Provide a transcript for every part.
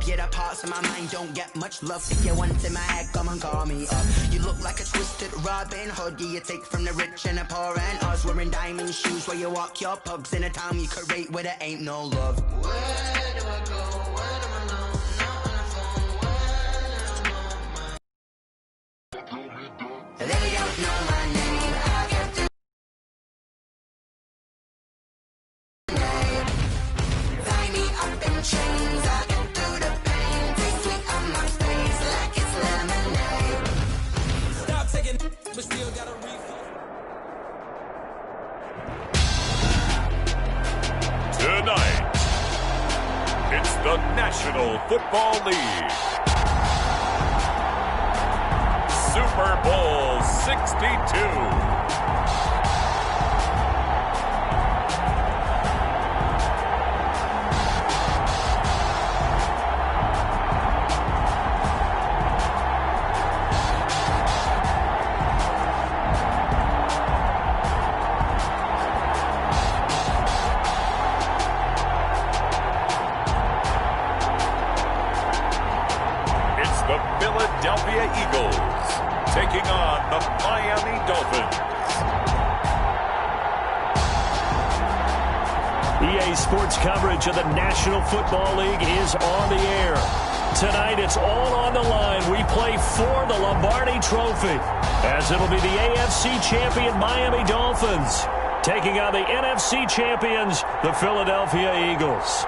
Yeah, the parts of my mind don't get much love. If you want in my head, come and call me up. You look like a twisted Robin Hood. Yeah, you take from the rich and the poor and us. Wearing diamond shoes where you walk your pugs in a town you create where there ain't no love. Where do I go? When am I alone? Not on the phone. When am I? They don't know my name. I get to tie me up in chains. I get through the pain. Taste sweet on my face like it's lemonade. Stop taking, but still gotta refill. Tonight, it's the National Football League. Super Bowl 62. The Philadelphia Eagles taking on the Miami Dolphins. EA Sports coverage of the National Football League is on the air. Tonight, it's all on the line. We play for the Lombardi Trophy, as it'll be the AFC champion Miami Dolphins taking on the NFC champions, the Philadelphia Eagles.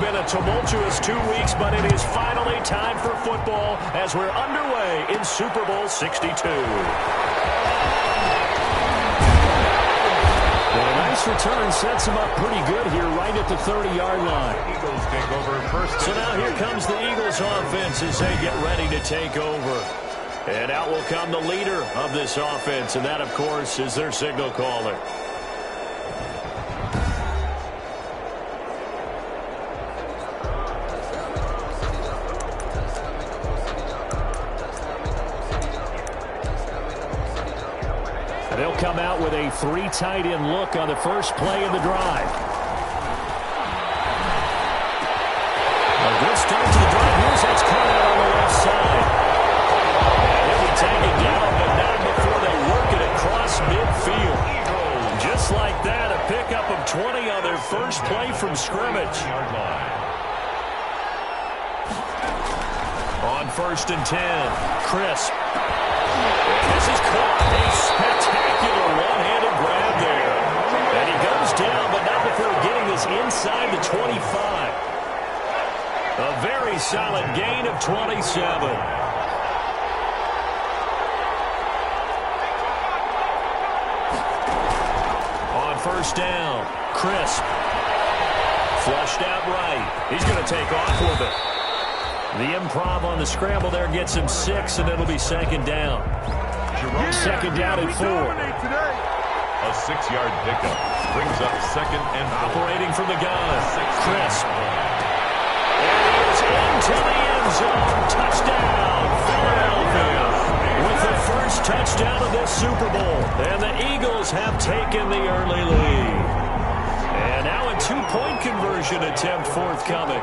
Been a tumultuous 2 weeks, but it is finally time for football as we're underway in Super Bowl 62. Well, a nice return sets him up pretty good here right at the 30-yard line. Eagles take over first. So now here comes the Eagles offense as they get ready to take over. And out will come the leader of this offense, and that, of course, is their signal caller. They'll come out with a 3 tight end look on the first play of the drive. A good start to the drive. Here's that's caught out on the left side. And he'll be taken down, but not before they work it across midfield. Just like that, a pickup of 20 on their first play from scrimmage. On 1st and 10, Crisp. This is caught. A spectacular one-handed grab there. And he goes down, but not before getting this inside the 25. A very solid gain of 27. On 1st down, Crisp. Flushed out right. He's going to take off with it. The improv on the scramble there gets him 6, and it'll be 2nd down. Second down and 4. A 6-yard pickup brings up 2nd and 4. Operating from the gun, Crisp. And he is into the end zone. Touchdown, Philadelphia. With the first touchdown of this Super Bowl. And the Eagles have taken the early lead. And now a 2-point conversion attempt forthcoming.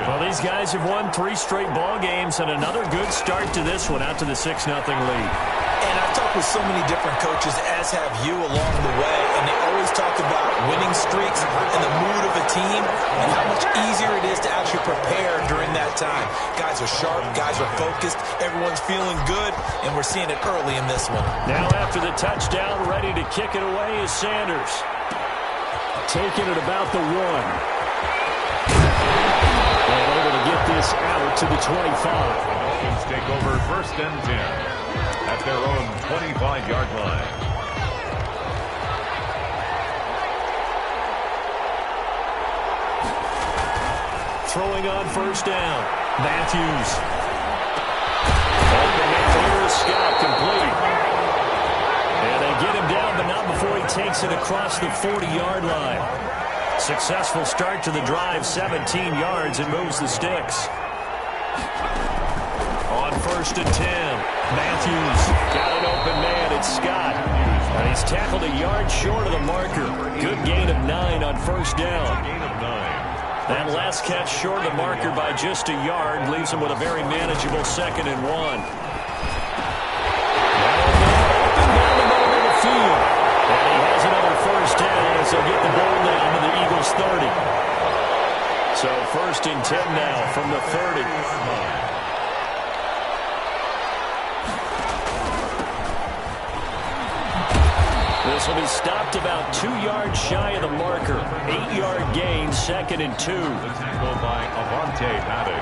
Well, these guys have won 3 straight ball games and another good start to this one out to the 6-0 lead. And I've talked with so many different coaches, as have you along the way, and they always talk about winning streaks and the mood of a team and how much easier it is to actually prepare during that time. Guys are sharp, guys are focused, everyone's feeling good, and we're seeing it early in this one. Now after the touchdown, ready to kick it away is Sanders. Taking it about the 1. And able to get this out to the 25. Dolphins take over 1st and 10 at their own 25-yard line. Throwing on 1st down. Matthews. Open man here is Scott, complete. And they get him down, but not before he takes it across the 40-yard line. Successful start to the drive, 17 yards, and moves the sticks. On 1st and 10, Matthews got an open man. It's Scott. And he's tackled a yard short of the marker. Good gain of 9 on 1st down. Gain of 9. That last catch short of the marker by just a yard leaves him with a very manageable 2nd and 1. Open down the middle of the field. And he has another 1st down as they'll get the ball down to the Eagles' 30. So 1st and 10 now from the 30. This will be stopped about 2 yards shy of the marker. 8-yard gain, 2nd and 2. The tackle by Avante Madden.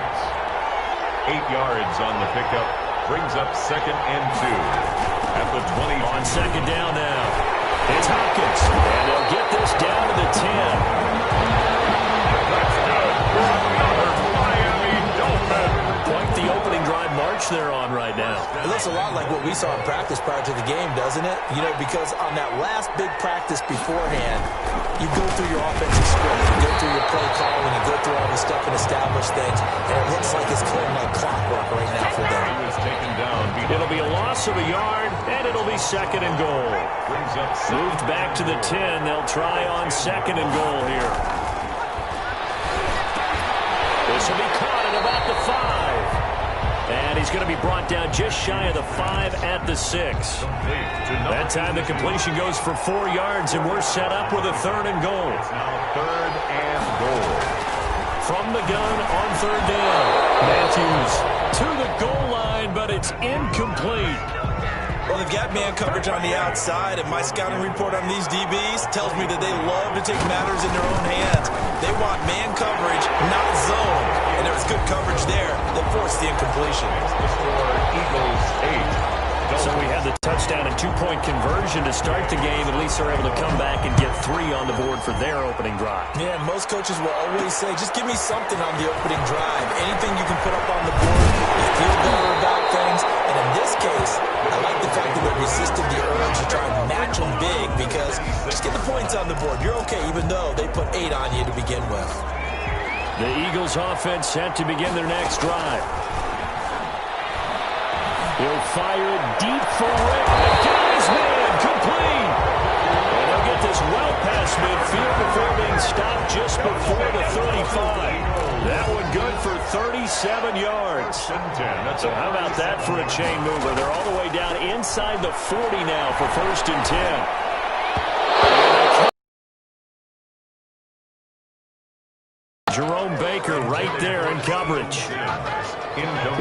8 yards on the pickup. Brings up 2nd and 2 at the 20. On 2nd down now. It's Hopkins. And they'll get this down to the 10. That's good. Another Miami Dolphin. Quite the opening drive march they're on right now. It looks a lot like what we saw in practice prior to the game, doesn't it? You know, because on that last big practice beforehand, you go through your offensive script, you go through your play calling, you go through all the stuff and establish things, and it looks like it's going like clockwork right now for them. He was taken down. It'll be a loss of a yard, and it'll be 2nd and goal. Brings up Moved back to the 10. They'll try on 2nd and goal here. This will be caught at about the 5. And he's going to be brought down just shy of the 5 at the 6. That time the completion goes for 4 yards, and we're set up with a 3rd and goal. It's now 3rd and goal. From the gun on 3rd down. Matthews to the goal line, but it's incomplete. Well, they've got man coverage on the outside, and my scouting report on these DBs tells me that they love to take matters in their own hands. They want man coverage, not zone. And there was good coverage there that forced the incompletion. The score, Eagles 8. So we had the touchdown and 2-point conversion to start the game. At least they're able to come back and get 3 on the board for their opening drive. Yeah, most coaches will always say, just give me something on the opening drive. Anything you can put up on the board, you feel better about things. And in this case, I like the fact that they resisted the urge to try and match them big, because just get the points on the board. You're okay, even though they put 8 on you to begin with. The Eagles offense set to begin their next drive. He'll fire it deep for Rick. Got his man, complete. And they'll get this well past midfield before being stopped just before the 35. That one good for 37 yards. So how about that for a chain mover? They're all the way down inside the 40 now for 1st and 10. Jerome Baker right there in coverage.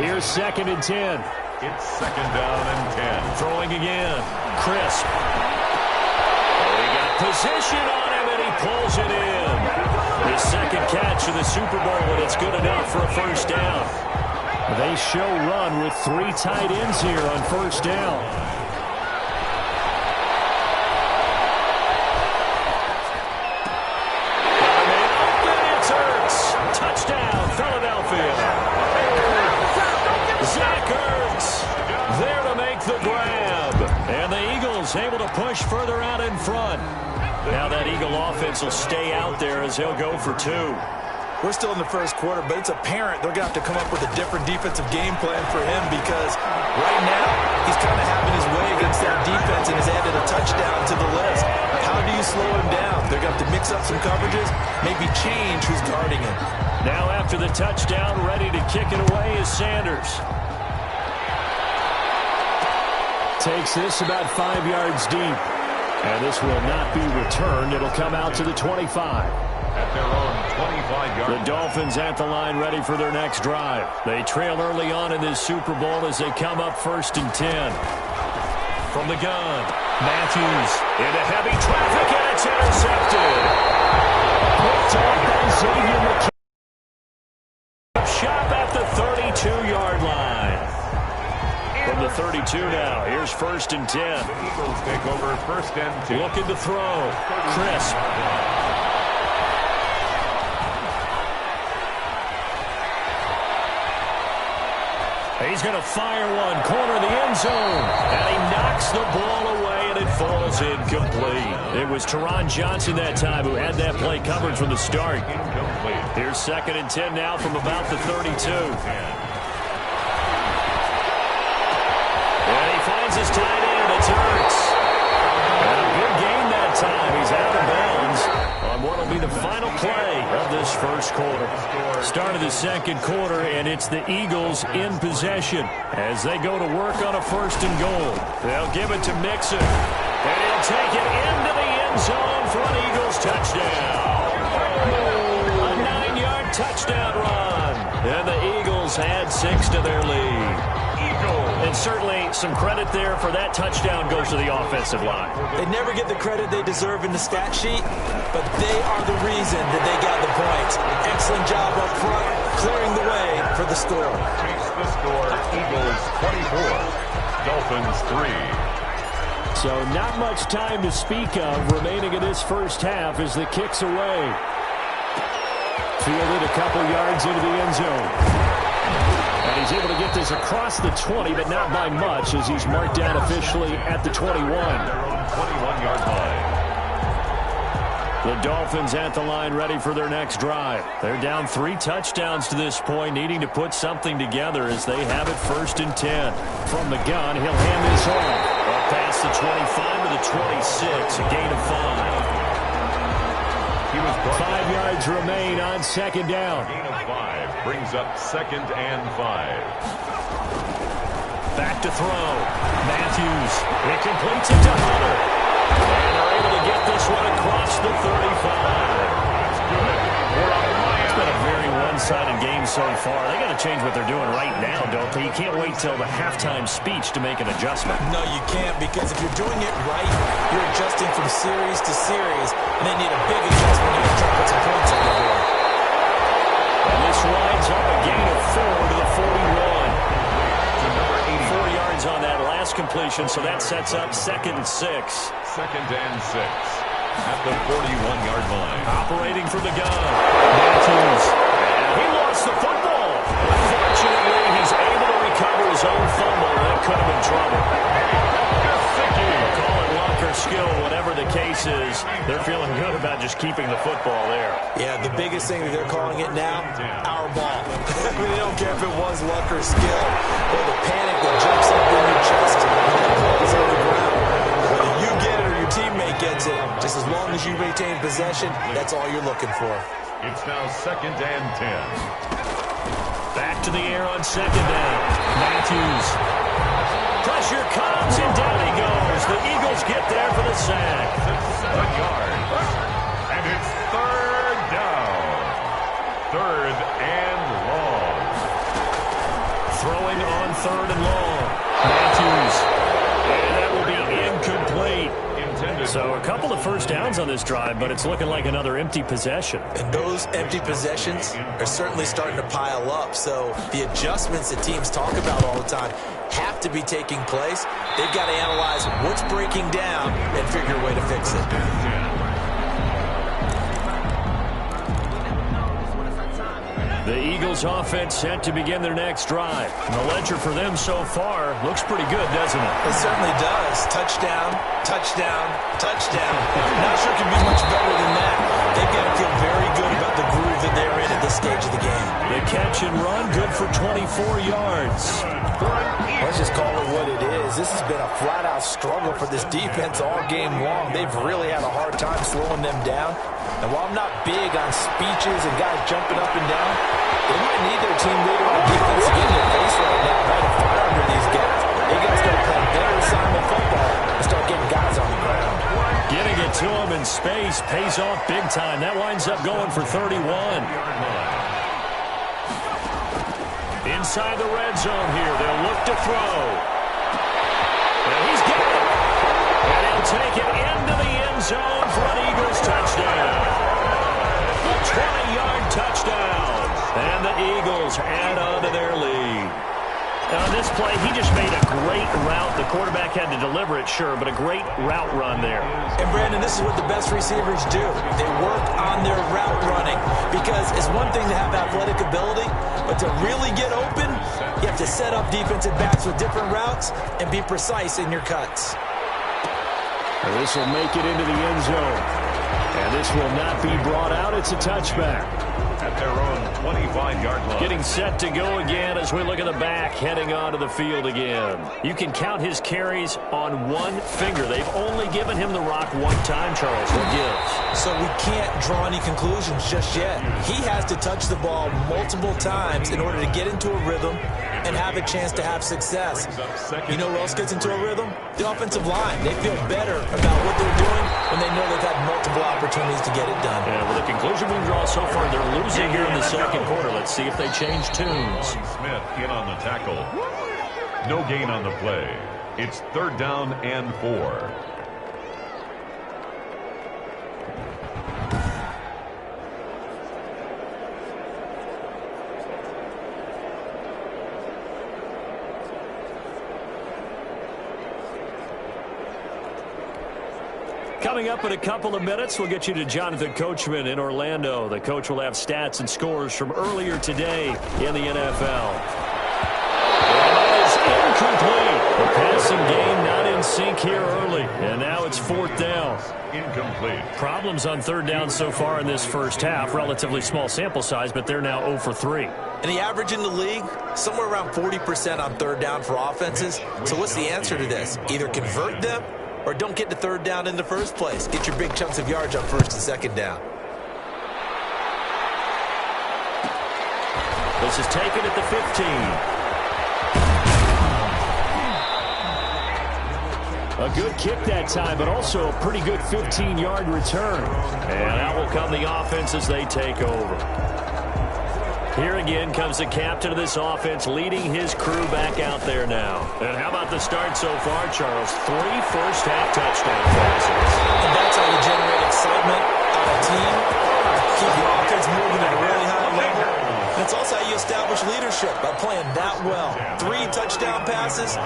Here's 2nd and 10. It's 2nd down and 10. Throwing again. Crisp. Oh, he got position on him, and he pulls it in. His 2nd catch of the Super Bowl, and it's good enough for a 1st down. They show run with 3 tight ends here on 1st down. Touchdown, Philadelphia. Zach Ertz there to make the grab. And the Eagles able to push further out in front. Now that Eagle offense will stay out there as they'll go for 2. We're still in the first quarter, but it's apparent they're going to have to come up with a different defensive game plan for him, because right now he's kind of having his way against that defense and has added a touchdown to the list. How do you slow him down? They're going to have to mix up some coverages, maybe change who's guarding him. Now after the touchdown, ready to kick it away is Sanders. takes this about 5 yards deep. And this will not be returned. It'll come out to the 25. At their own 25-yard line. The Dolphins at the line ready for their next drive. They trail early on in this Super Bowl as they come up 1st and 10. From the gun, Matthews into heavy traffic, and it's intercepted. Picked off by Xavier McKinney. Shot at the 32-yard line. From the 32 now, here's 1st and 10. The Eagles take over 1st and 10. Looking to throw. Crisp. He's going to fire one, corner of the end zone, and he knocks the ball away, and it falls incomplete. It was Teron Johnson that time who had that play covered from the start. Incomplete. Here's 2nd and 10 now from about the 32. And he finds his tight end. It's Ertz. And a good game that time. He's out of bounds on what will be the final play of this first quarter. Start of the second quarter, and it's the Eagles in possession as they go to work on a 1st and goal. They'll give it to Mixon, and he'll take it into the end zone for an Eagles touchdown. A 9-yard touchdown run, and the Eagles add 6 to their lead. And certainly some credit there for that touchdown goes to the offensive line. They never get the credit they deserve in the stat sheet, but they are the reason that they got the points. Excellent job up front, clearing the way for the score. Takes the score, Eagles 24, Dolphins 3. So not much time to speak of remaining in this first half as the kick's away. Fielded a couple yards into the end zone. And he's able to get this across the 20, but not by much as he's marked down officially at the 21. Their own 21-yard line. The Dolphins at the line ready for their next drive. They're down 3 touchdowns to this point, needing to put something together as they have it 1st and 10. From the gun, he'll hand this off. Up past the 25 to the 26, a gain of 5. 5 yards remain on 2nd down. Gain of 5 brings up 2nd and 5. Back to throw. Matthews. It completes it to Hunter. And they're able to get this one across the 35. That's good. It's been a very one-sided game so far. They got to change what they're doing right now, don't they? You can't wait till the halftime speech to make an adjustment. No, you can't, because if you're doing it right, you're adjusting from series to series, and they need a big adjustment here to try to put some points on the board. And this rides up a gain of 4 to the 41. To number 4 yards on that last completion, so that sets up 2nd and 6. 2nd and 6 at the 41-yard line. Operating from the gun. Matthews. And he lost the football. Fortunately, he's able to recover his own fumble. That could have been trouble. Call it luck or skill, whatever the case is. They're feeling good about just keeping the football there. Yeah, the biggest thing that they're calling it now, our ball. I mean, they don't care if it was luck or skill, or the panic that jumps up in your chest when that ball is on the ground. Whether you get it or your teammate gets it, just as long as you retain possession, that's all you're looking for. It's now 2nd and 10. Back to the air on 2nd down. Matthews. Pressure comes, and down he goes. The Eagles get there for the sack. 7 yards. And it's 3rd down. 3rd and long. Throwing on 3rd and long. Matthews. And that will be incomplete. So a couple of first downs on this drive, but it's looking like another empty possession. And those empty possessions are certainly starting to pile up. So the adjustments that teams talk about all the time have to be taking place. They've got to analyze what's breaking down and figure a way to fix it. The Eagles offense set to begin their next drive. And the ledger for them so far looks pretty good, doesn't it? It certainly does. Touchdown, touchdown, touchdown. Not sure it can be much better than that. They've got to feel very good about the groove that they're in at this stage of the game. The catch and run, good for 24 yards. Let's just call it what it is. This has been a flat-out struggle for this defense all game long. They've really had a hard time slowing them down. And while I'm not big on speeches and guys jumping up and down, they might need their team leader on defense to get in their face right now, right, to fire under these guys. They guys got to play a better assignment space pays off big time. That winds up going for 31. Inside the red zone here. They'll look to throw. And he's got it. And he'll take it into the end zone for an Eagles touchdown. A 20-yard touchdown. And the Eagles add on to their lead. On this play, he just made a great route. The quarterback had to deliver it, sure, but a great route run there. And, Brandon, this is what the best receivers do. They work on their route running because it's one thing to have athletic ability, but to really get open, you have to set up defensive backs with different routes and be precise in your cuts. And this will make it into the end zone. And this will not be brought out. It's a touchback. At their own 25-yard line. Getting set to go again as we look at the back, heading onto the field again. You can count his carries on one finger. They've only given him the rock one time, Charles. What gives? So we can't draw any conclusions just yet. He has to touch the ball multiple times in order to get into a rhythm and have a chance to have success. You know who else gets into a rhythm? The offensive line. They feel better about what they're doing when they know they've had multiple opportunities to get it done. Yeah, well, the conclusion we draw so far, they're losing here in the second quarter. Let's see if they change tunes. Smith in on the tackle. No gain on the play. It's 3rd down and 4. Coming up in a couple of minutes, we'll get you to Jonathan Coachman in Orlando. The coach will have stats and scores from earlier today in the NFL. And that is incomplete. The passing game not in sync here early. And now it's 4th down. Incomplete. Problems on 3rd down so far in this first half. Relatively small sample size, but they're now 0 for 3. And the average in the league, somewhere around 40% on 3rd down for offenses. So what's the answer to this? Either convert them or don't get to 3rd down in the first place. Get your big chunks of yards on 1st and 2nd down. This is taken at the 15. A good kick that time, but also a pretty good 15-yard return. And out will come the offense as they take over. Here again comes the captain of this offense leading his crew back out there now. And how about the start so far, Charles? 3 first-half touchdown passes. And that's how you generate excitement on a team, keep your offense moving at a really high level. And it's also how you establish leadership by playing that well. 3 touchdown passes,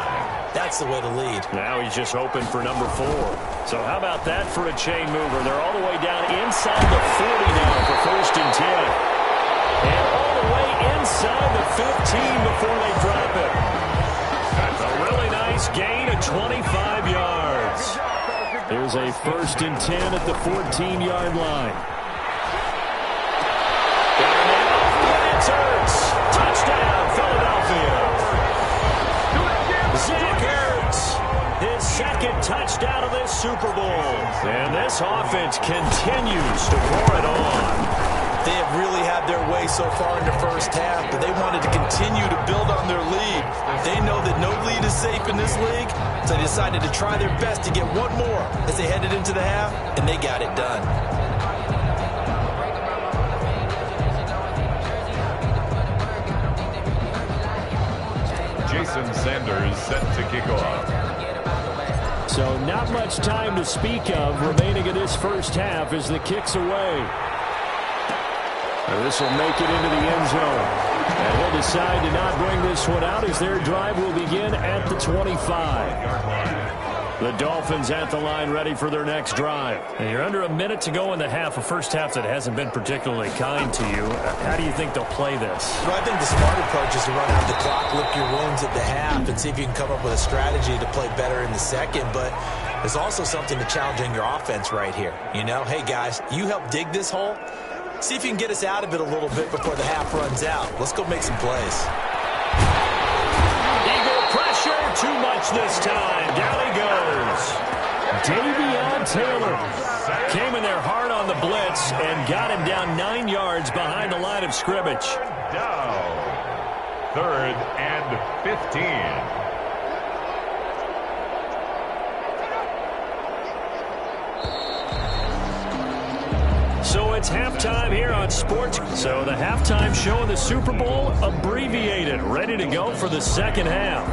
that's the way to lead. Now he's just hoping for number 4. So how about that for a chain mover? They're all the way down inside the 40 now for 1st and 10. And all the way inside the 15 before they drop it. That's a really nice gain of 25 yards. There's a 1st and 10 at the 14-yard line. And it's Ertz. Touchdown, Philadelphia. Zach Ertz, his 2nd touchdown of this Super Bowl. And this offense continues to pour it on. They have really had their way so far in the first half, but they wanted to continue to build on their lead. They know that no lead is safe in this league, so they decided to try their best to get one more as they headed into the half, and they got it done. Jason Sanders set to kick off. So not much time to speak of remaining in this first half as the kick's away. This will make it into the end zone. And he'll decide to not bring this one out as their drive will begin at the 25. The Dolphins at the line ready for their next drive. And you're under a minute to go in the half, a first half that hasn't been particularly kind to you. How do you think they'll play this? Well, I think the smart approach is to run out the clock, lick your wounds at the half, and see if you can come up with a strategy to play better in the second. But there's also something to challenging your offense right here. You know, hey, guys, you help dig this hole. See if you can get us out of it a little bit before the half runs out. Let's go make some plays. Eagle pressure, too much this time. Down he goes. Davion Taylor came in there hard on the blitz and got him down 9 yards behind the line of scrimmage. Down. 3rd and 15. it's halftime here on Sports. So the halftime show in the Super Bowl, abbreviated, ready to go for the second half.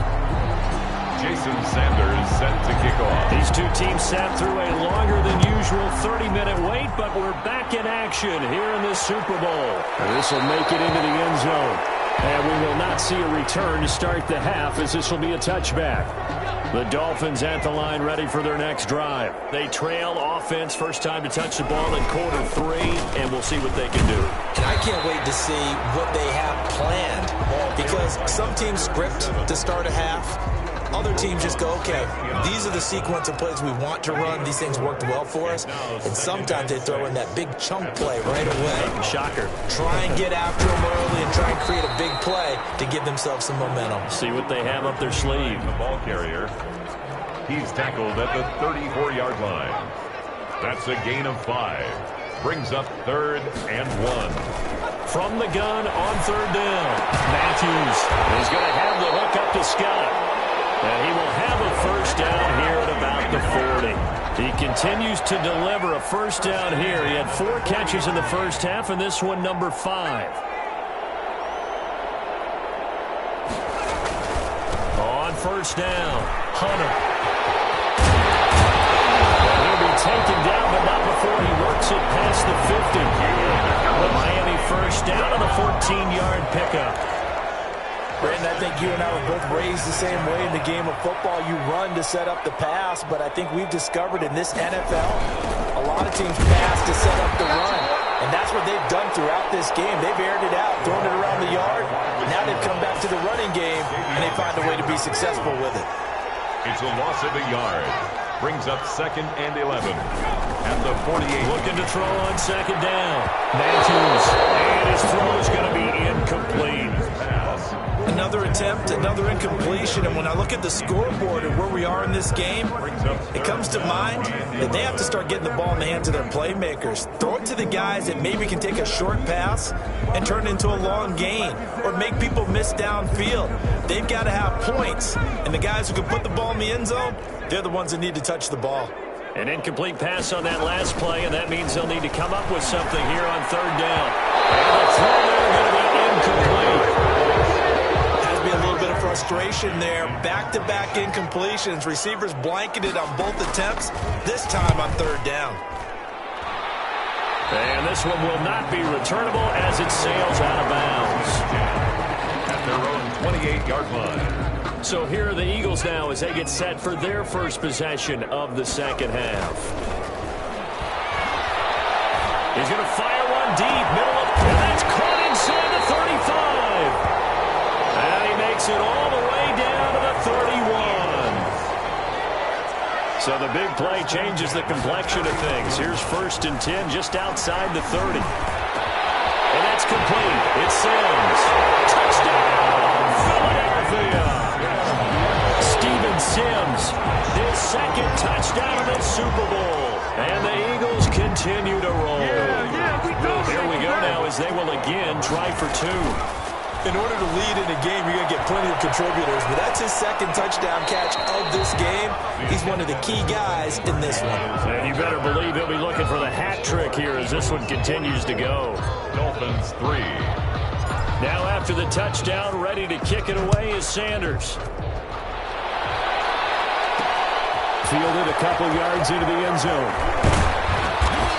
Jason Sanders set to kick off. These two teams sat through a longer than usual 30-minute wait, but we're back in action here in the Super Bowl. This will make it into the end zone. And we will not see a return to start the half, as this will be a touchback. The Dolphins at the line, ready for their next drive. They trail offense, first time to touch the ball in quarter 3, and we'll see what they can do. And I can't wait to see what they have planned, because some teams script to start a half. Other teams just go, okay, these are the sequence of plays we want to run. These things worked well for us. And sometimes they throw in that big chunk play right away. Shocker. Try and get after them early and try and create a big play to give themselves some momentum. See what they have up their sleeve. The ball carrier. He's tackled at the 34-yard line. That's a gain of 5. Brings up 3rd and 1. From the gun on 3rd down. Matthews is going to have the hook up to Scott. And he will have a first down here at about the 40. He continues to deliver a first down here. He had 4 catches in the first half, and this one number 5. On first down, Hunter. And he'll be taken down, but not before he works it past the 50. The Miami first down on a 14-yard pickup. Brandon, I think you and I were both raised the same way in the game of football. You run to set up the pass, but I think we've discovered in this NFL, a lot of teams pass to set up the run. And that's what they've done throughout this game. They've aired it out, thrown it around the yard. Now they've come back to the running game, and they find a way to be successful with it. It's a loss of a yard. Brings up 2nd and 11. At the 48. Looking to throw on 2nd down. Matthews. And his throw is going to be incomplete. Another attempt, another incompletion, and when I look at the scoreboard and where we are in this game, it comes to mind that they have to start getting the ball in the hands of their playmakers. Throw it to the guys that maybe can take a short pass and turn it into a long gain or make people miss downfield. They've got to have points, and the guys who can put the ball in the end zone, they're the ones that need to touch the ball. An incomplete pass on that last play, and that means they'll need to come up with something here on 3rd down. And the throw there going to be incomplete. A little bit of frustration there. Back-to-back incompletions. Receivers blanketed on both attempts, this time on 3rd down. And this one will not be returnable as it sails out of bounds. At their own 28-yard line. So here are the Eagles now as they get set for their first possession of the second half. He's going to fire one deep, middle of, and that's caught inside the 35. And he makes it all the way down to the 31. So the big play changes the complexion of things. Here's 1st and 10 just outside the 30. And that's complete. It's Sims. Touchdown, Philadelphia. Steven Sims, his 2nd touchdown of the Super Bowl. And the Eagles continue to roll. Here we go now as they will again try for 2. In order to lead in a game, you're going to get plenty of contributors, but that's his 2nd touchdown catch of this game. He's one of the key guys in this one. And you better believe he'll be looking for the hat trick here as this one continues to go. Dolphins 3. Now after the touchdown, ready to kick it away is Sanders. Fielded a couple yards into the end zone.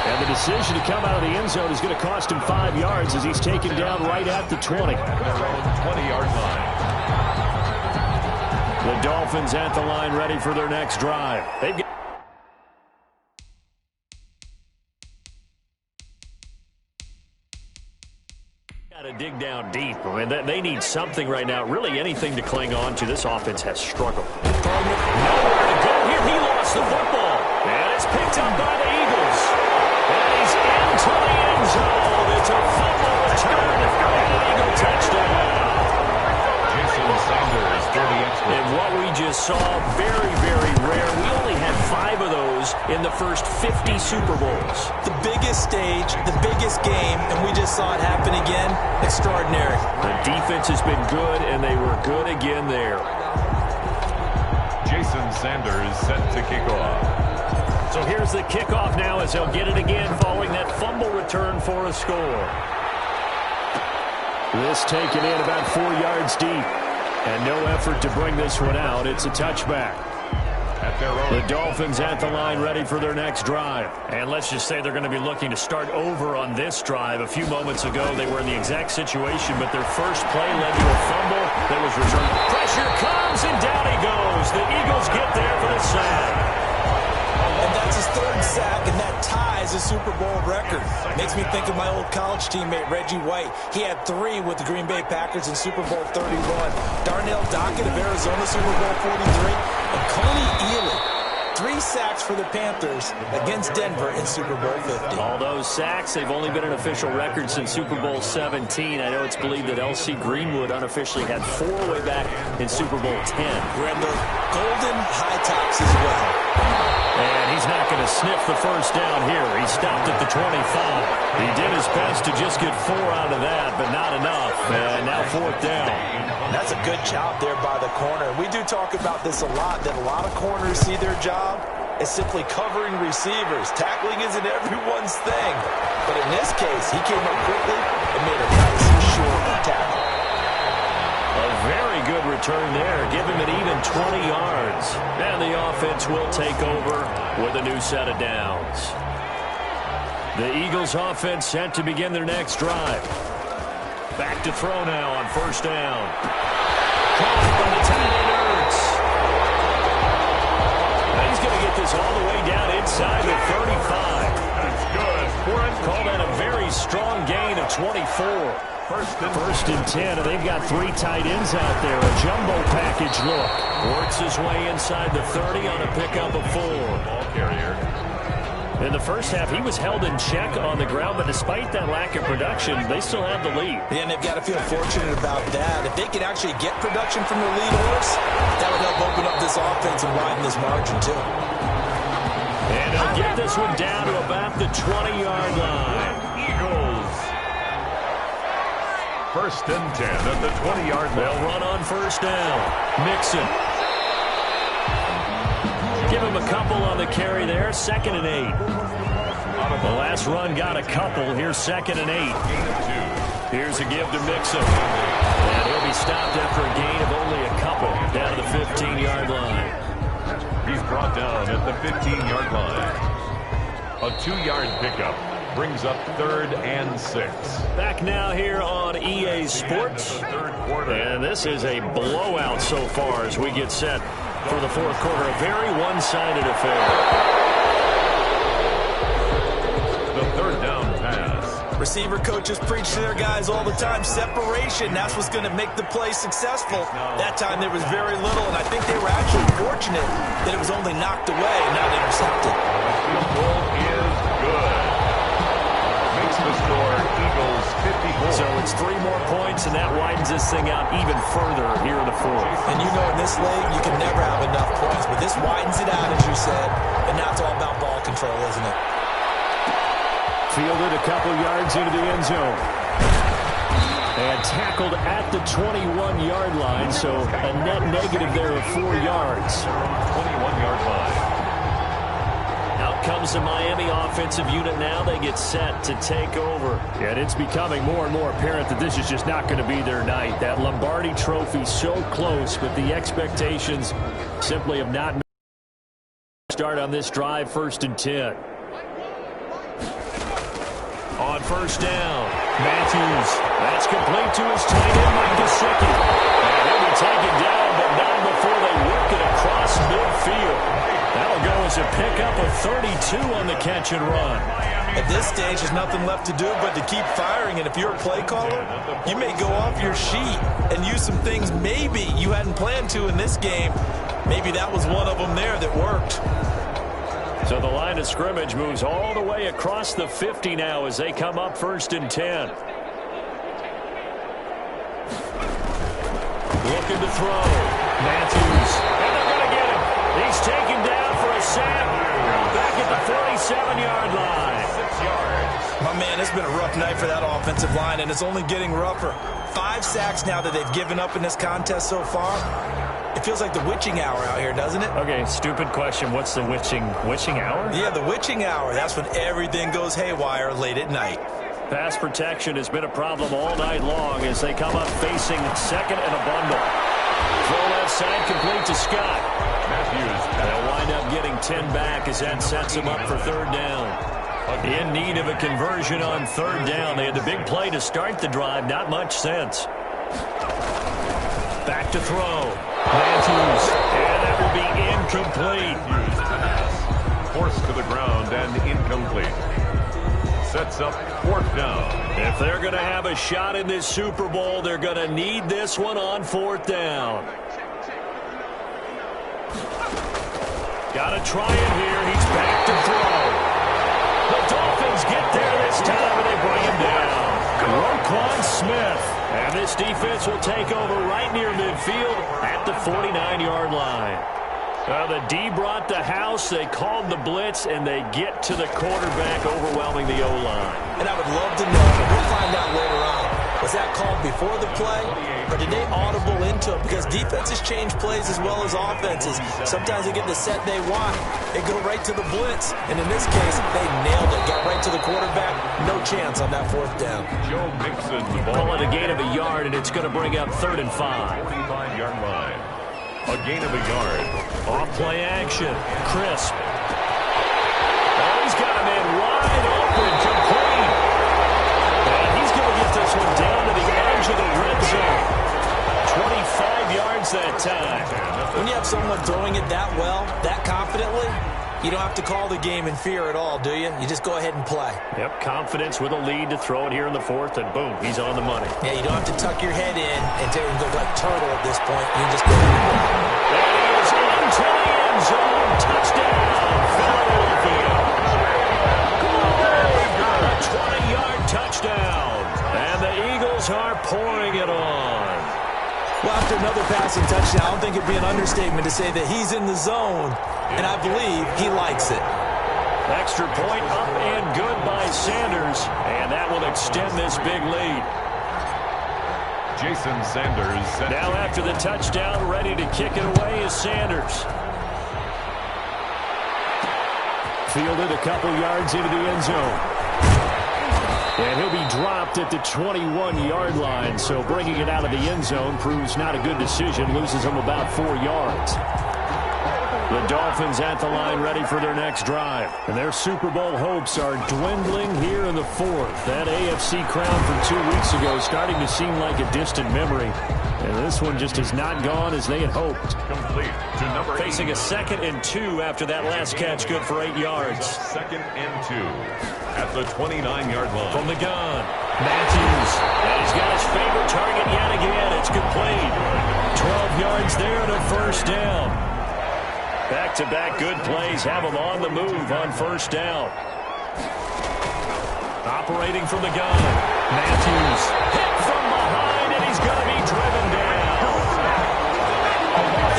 And the decision to come out of the end zone is going to cost him 5 yards as he's taken down right at the 20. 20-yard line. The Dolphins at the line ready for their next drive. They've got to dig down deep. I mean, they need something right now, really anything to cling on to. This offense has struggled. Nowhere to go here. He lost the football. And it's picked up by the Eagles. And he's into the end zone. It's a fumble return and an Eagle touchdown. Jason Sanders for the extra. And what we just saw, very, very rare. We only had 5 of those in the first 50 Super Bowls. The biggest stage, the biggest game, and we just saw it happen again. Extraordinary. The defense has been good, and they were good again there. Jason Sanders set to kick off. So here's the kickoff now as they'll get it again following that fumble return for a score. This taken in about 4 yards deep. And no effort to bring this one out. It's a touchback. The Dolphins at the line ready for their next drive. And let's just say they're going to be looking to start over on this drive. A few moments ago, they were in the exact situation, but their first play led to a fumble that was returned. Pressure comes, and down he goes. The Eagles get there for the sack. And that's his third sack, and that ties a Super Bowl record. Makes me think of my old college teammate, Reggie White. He had 3 with the Green Bay Packers in Super Bowl 31. Darnell Dockett of Arizona, Super Bowl 43. And Coney Ealy, 3 sacks for the Panthers against Denver in Super Bowl 50. All those sacks, they've only been an official record since Super Bowl 17. I know it's believed that L.C. Greenwood unofficially had 4 way back in Super Bowl 10. We're in the golden high tops as well. And he's not going to sniff the first down here. He stopped at the 25. He did his best to just get 4 out of that, but not enough. And now 4th down. That's a good job there by the corner. We do talk about this a lot, that a lot of corners see their job as simply covering receivers. Tackling isn't everyone's thing. But in this case, he came up quickly and made a nice, short tackle. A very good return there. Give him an even 20 yards. And the offense will take over with a new set of downs. The Eagles offense set to begin their next drive. Back to throw now on 1st down. Caught from the tight end Ertz. He's going to get this all the way down inside the 35. That's good. Call that a very strong gain of 24. First and 10, and they've got 3 tight ends out there. A jumbo package look. Works his way inside the 30 on a pickup of 4. Ball carrier. In the first half, he was held in check on the ground, but despite that lack of production, they still have the lead. Yeah, and they've got to feel fortunate about that. If they can actually get production from their lead horse, that would help open up this offense and widen this margin, too. And he'll get this one down to about the 20-yard line. Eagles. 1st and 10 at the 20-yard line. They'll run on 1st down. Mixon. Give him a couple on the carry there. 2nd and 8. The last run got a couple. Here's 2nd and 8. Here's a give to Mixon. And he'll be stopped after a gain of only a couple down to the 15-yard line. He's brought down at the 15-yard line. A 2-yard pickup brings up 3rd and 6. Back now here on EA Sports. And this is a blowout so far as we get set for the 4th quarter. A very one-sided affair. The 3rd down pass. Receiver coaches preach to their guys all the time. Separation, that's what's going to make the play successful. That time there was very little, and I think they were actually fortunate that it was only knocked away and not intercepted. Field goal is good. Makes the score Eagles 54. So it's 3 more points, and that widens this thing out even further here in the 4th. And you know in this league, you can never have enough points, but this widens it out, as you said, and now it's all about ball control, isn't it? Fielded a couple yards into the end zone. And tackled at the 21-yard line, so a net negative there of 4 yards. 21-yard line. Out comes the Miami offensive unit now. They get set to take over. And it's becoming more and more apparent that this is just not going to be their night. That Lombardi trophy so close, but the expectations simply have not start on this drive. 1st and 10. On 1st down, Matthews. That's complete to his tight end, Mike Gesicki. And he'll be taken down, but not before they work it across midfield. That'll go as a pickup of 32 on the catch and run. At this stage, there's nothing left to do but to keep firing. And if you're a play caller, you may go off your sheet and use some things maybe you hadn't planned to in this game. Maybe that was one of them there that worked. So the line of scrimmage moves all the way across the 50 now as they come up 1st and 10. Looking to throw. Matthews. And they're going to get him. He's taken down for a sack. Back at the 47-yard line. 6 yards. My man, it's been a rough night for that offensive line, and it's only getting rougher. 5 sacks now that they've given up in this contest so far. It feels like the witching hour out here, doesn't it? Okay, stupid question. What's the witching hour? Yeah, the witching hour. That's when everything goes haywire late at night. Pass protection has been a problem all night long as they come up facing second and a bundle. Throw left side complete to Scott. They'll wind up getting 10 back as that sets them up for third down. In need of a conversion on third down. They had the big play to start the drive. Not much sense. Back to throw. Matthews. And that will be incomplete. Forced to the ground and incomplete. Sets up fourth down. If they're going to have a shot in this Super Bowl, they're going to need this one on fourth down. Got to try it here. He's back to throw. The Dolphins get there this time, and they bring him down. Roquan Smith. And this defense will take over right near midfield at the 49-yard line. The D brought the house, they called the blitz, and they get to the quarterback, overwhelming the O-line. And I would love to know, but we'll find out later on. Was that called before the play, or did they audible into it? Because defenses change plays as well as offenses. Sometimes they get the set they want. They go right to the blitz. And in this case, they nailed it. Got right to the quarterback. No chance on that fourth down. Joe Mixon, the ball. Call it a gain of a yard, and it's going to bring up 3rd and 5. 45-yard line. A gain of a yard. Off play action. Crisp. Oh, he's got a man wide open, complete. And he's going to get this one down to the edge of the red zone. 25 yards that time. When you have someone throwing it that well, that confidently, you don't have to call the game in fear at all, do you? You just go ahead and play. Yep, confidence with a lead to throw it here in the 4th, and boom, he's on the money. Yeah, you don't have to tuck your head in and look like turtle at this point. You just go ahead and play. There he is into the end zone. Touchdown, Philadelphia. A 20-yard touchdown. And the Eagles are pouring it on. Well, after another passing touchdown, I don't think it'd be an understatement to say that he's in the zone, and I believe he likes it. Extra point up and good by Sanders, and that will extend this big lead. Jason Sanders. Now after the touchdown, ready to kick it away is Sanders. Fielded a couple yards into the end zone. And he'll be dropped at the 21-yard line, so bringing it out of the end zone proves not a good decision, loses him about 4 yards. The Dolphins at the line ready for their next drive. And their Super Bowl hopes are dwindling here in the 4th. That AFC crown from 2 weeks ago starting to seem like a distant memory. And this one just has not gone as they had hoped. Complete to number 8. Facing a 2nd and 2 after that last catch, good for 8 yards. 2nd and 2 at the 29-yard line. From the gun, Matthews. And he's got his favorite target yet again. It's complete. 12 yards there and a first down. Back-to-back good plays have him on the move on first down. Operating from the gun, Matthews. Hit from behind, and he's going to be driven down.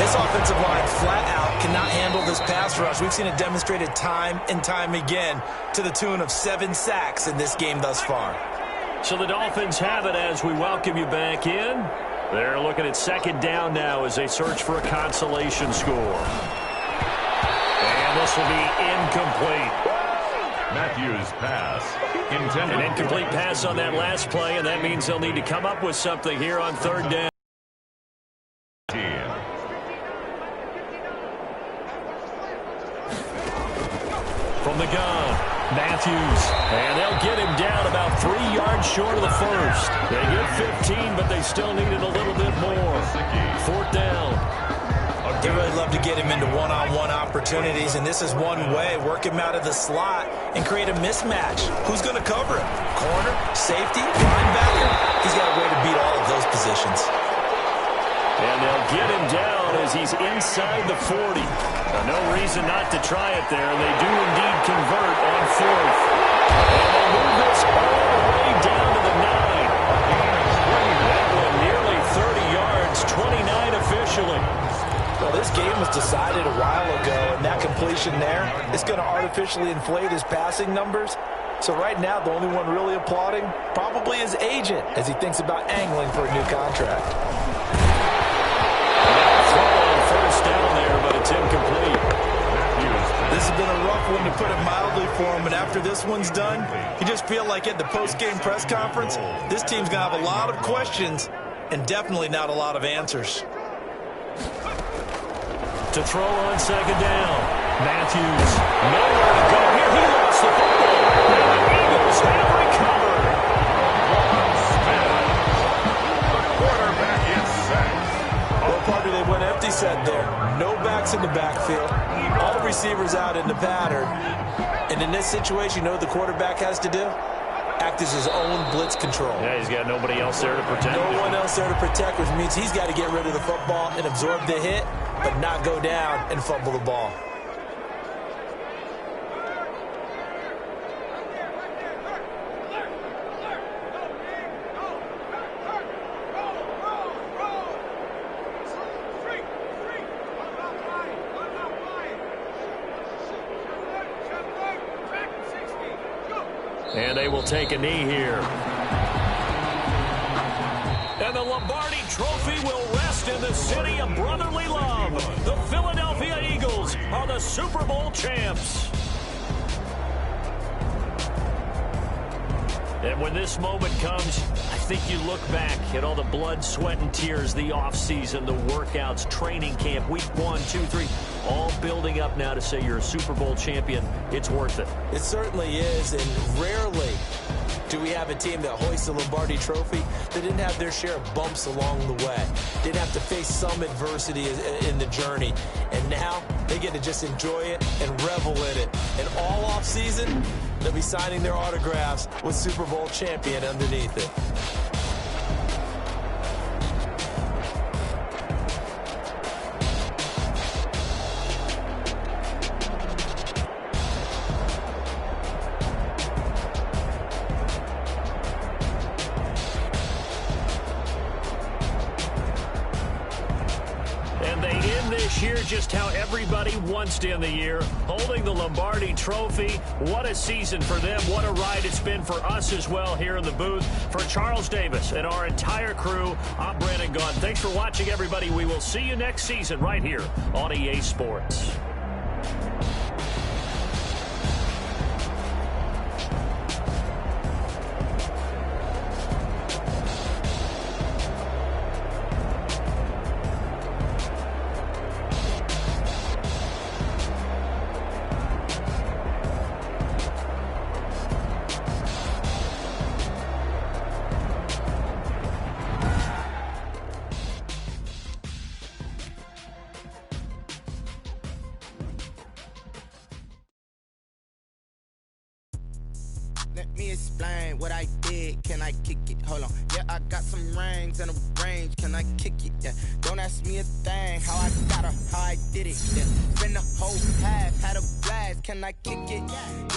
This offensive line flat out cannot handle this pass rush. We've seen it demonstrated time and time again to the tune of 7 sacks in this game thus far. So the Dolphins have it as we welcome you back in. They're looking at 2nd down now as they search for a consolation score. And this will be incomplete. Matthews' pass intended. An incomplete pass on that last play, and that means they'll need to come up with something here on 3rd down. From the gun, Matthews. And they'll get him down about 3 yards short of the first. They get 15, but they still needed a little bit more. 4th down. They really love to get him into one-on-one opportunities, and this is one way. Work him out of the slot and create a mismatch. Who's going to cover him? Corner, safety, linebacker? He's got a way to beat all of those positions. And they'll get him down as he's inside the 40. No reason not to try it there. They do indeed convert on 4th. And they move this all the way down to the 9. That one nearly 30 yards, 29 officially. Well, this game was decided a while ago, and that completion there is going to artificially inflate his passing numbers. So right now, the only one really applauding probably his agent as he thinks about angling for a new contract. This has been a rough one, to put it mildly, for him. And after this one's done, you just feel like at the post-game press conference, this team's going to have a lot of questions and definitely not a lot of answers. To throw on second down. Matthews, nowhere to go here. He lost the football. And the Eagles have recovered. The quarterback is sacked. Well, partner, they went empty set there. No backs in the backfield. All receivers out in the pattern. And in this situation, you know what the quarterback has to do? Act as his own blitz control. Yeah, he's got nobody else there to protect. No one else there to protect, which means he's got to get rid of the football and absorb the hit, but not go down and fumble the ball. And they will take a knee here. And the Lombardi Trophy will rest in the city of brotherly love. The Philadelphia Eagles are the Super Bowl champs. And when this moment comes, I think you look back at all the blood, sweat, and tears, the offseason, the workouts, training camp, week 1, 2, 3, all building up now to say you're a Super Bowl champion. It's worth it. It certainly is, and rarely do we have a team that hoists the Lombardi Trophy that didn't have their share of bumps along the way, didn't have to face some adversity in the journey, and now they get to just enjoy it and revel in it. And all offseason, they'll be signing their autographs with Super Bowl champion underneath it. Year just how everybody wants to end the year, holding the Lombardi Trophy. What a season for them. What a ride it's been for us as well here in the booth. For Charles Davis and our entire crew, I'm Brandon Gunn. Thanks for watching, everybody. We will see you next season right here on EA Sports. Let me explain what I did. Can I kick it? Hold on. Yeah, I got some rings and a range. Can I kick it? Yeah. Don't ask me a thing. How I got her, how I did it. Yeah. Spend the whole half, had a blast. Can I kick it?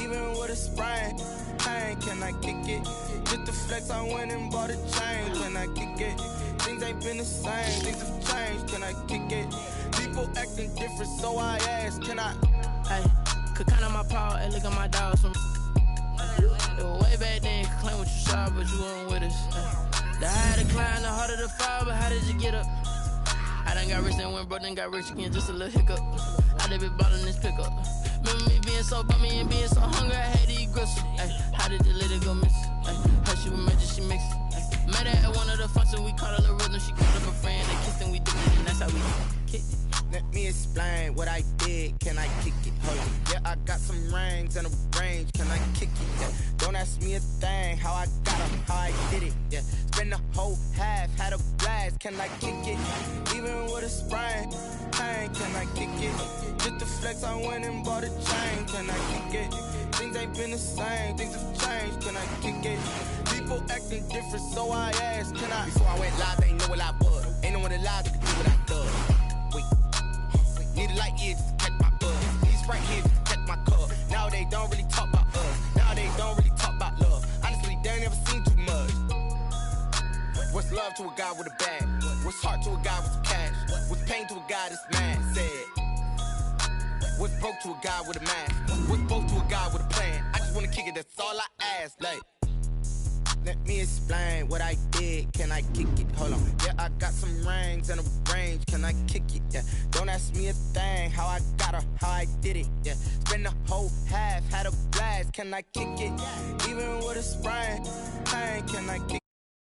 Even with a sprain. Hey, can I kick it? Just the flex, I went and bought a chain. Can I kick it? Things ain't been the same. Things have changed. Can I kick it? People acting different, so I asked. Can I? Hey, could count on my power and look at my dogs from. Way back then, could claim what you saw, but you weren't with us. The higher the climb, the harder the fall, but how did you get up? I done got rich and went broke, then got rich again, just a little hiccup. I done been ballin' this pickup. Remember me being so bummy and being so hungry, I had to eat gristle. How did the lady go miss? How she was magic, she mixed. Met her at one of the functions, we called her the rhythm. She called up a friend, they kissed and we did it, and that's how we kicked it. Let me explain what I did. Can I kick it? Hold on. Yeah, I got some rings and a range. Can I kick it? Yeah. Don't ask me a thing. How I got her, how I did it. Yeah. Spend the whole half, had a blast. Can I kick it? Even with a sprain. Hey, can I kick it? Just the flex, I went and bought a chain. Can I kick it? Things ain't been the same. Things have changed. Can I kick it? People acting different, so I asked. Can I? Before I went live, they ain't know what I was. Ain't no one alive that could do what I done. Need a light here just to catch my buzz. These right here just to catch my cup. Now they don't really talk about us. Now they don't really talk about love. Honestly, they ain't never seen too much. What's love to a guy with a bag? What's heart to a guy with some cash? What's pain to a guy that's mad? Said. What's broke to a guy with a mask? What's both to a guy with a plan? I just wanna kick it, that's all I ask. Like, let me explain what I did. Can I kick it? Hold on. Yeah, I got some rings. rings and a range, can I kick it? Yeah, don't ask me a thing, how I got her, how I did it. Yeah, spend the whole half, had a blast, can I kick it? Even with a sprain, can I kick